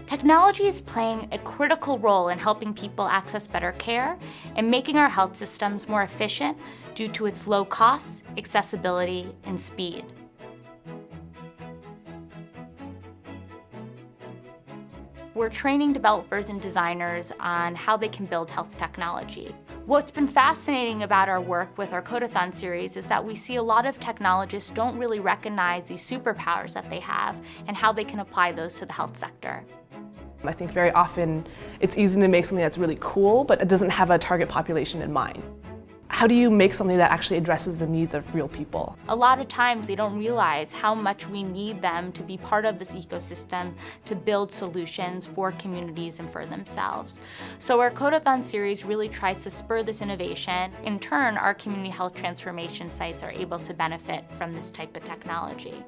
Technology is playing a critical role in helping people access better care and making our health systems more efficient due to its low costs, accessibility, and speed. We're training developers and designers on how they can build health technology. What's been fascinating about our work with our Codeathon series is that we see a lot of technologists don't really recognize these superpowers that they have and how they can apply those to the health sector. I think very often it's easy to make something that's really cool, but it doesn't have a target population in mind. How do you make something that actually addresses the needs of real people? A lot of times they don't realize how much we need them to be part of this ecosystem to build solutions for communities and for themselves. So our Codeathon series really tries to spur this innovation. In turn, our community health transformation sites are able to benefit from this type of technology.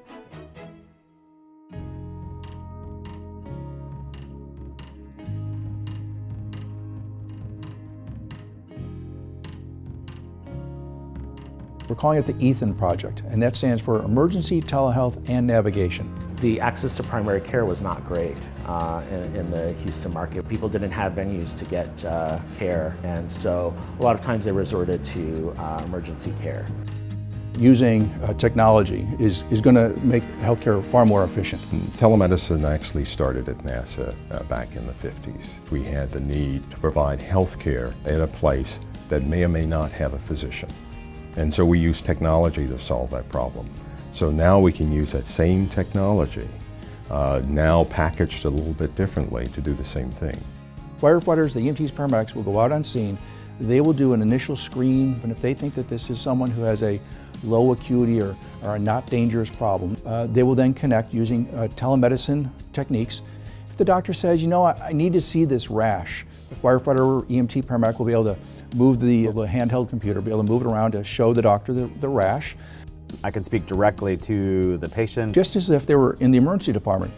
We're calling it the ETHN project, and that stands for Emergency Telehealth and Navigation. The access to primary care was not great in the Houston market. People didn't have venues to get care, and so a lot of times they resorted to emergency care. Using technology is going to make healthcare far more efficient. Telemedicine actually started at NASA back in the 50s. We had the need to provide healthcare in a place that may or may not have a physician. And so we use technology to solve that problem. So now we can use that same technology, now packaged a little bit differently to do the same thing. Firefighters, the EMTs, paramedics will go out on scene. They will do an initial screen, and if they think that this is someone who has a low acuity or a not dangerous problem, they will then connect using telemedicine techniques. If the doctor says, you know, I need to see this rash, the firefighter or EMT paramedic will be able to move the handheld computer, be able to move it around to show the doctor the rash. I can speak directly to the patient. Just as if they were in the emergency department.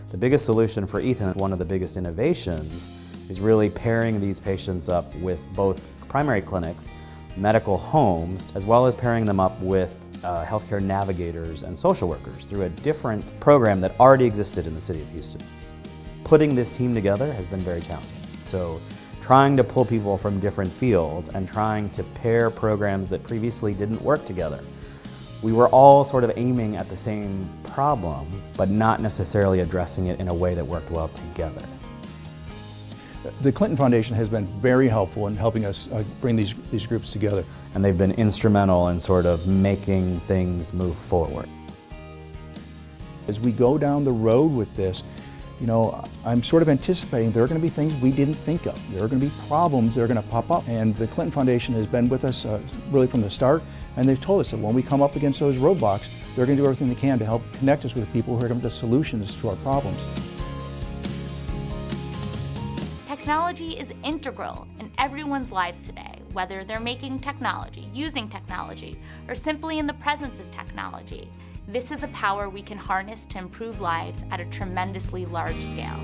The biggest solution for ETHN, one of the biggest innovations, is really pairing these patients up with both primary clinics, medical homes, as well as pairing them up with healthcare navigators and social workers through a different program that already existed in the city of Houston. Putting this team together has been very challenging. So trying to pull people from different fields and trying to pair programs that previously didn't work together. We were all sort of aiming at the same problem, but not necessarily addressing it in a way that worked well together. The Clinton Foundation has been very helpful in helping us bring these groups together. And they've been instrumental in sort of making things move forward. As we go down the road with this, you know, I'm sort of anticipating there are going to be things we didn't think of. There are going to be problems that are going to pop up, and the Clinton Foundation has been with us really from the start, and they've told us that when we come up against those roadblocks, they're going to do everything they can to help connect us with people who are going to have the solutions to our problems. Technology is integral in everyone's lives today, whether they're making technology, using technology, or simply in the presence of technology. This is a power we can harness to improve lives at a tremendously large scale.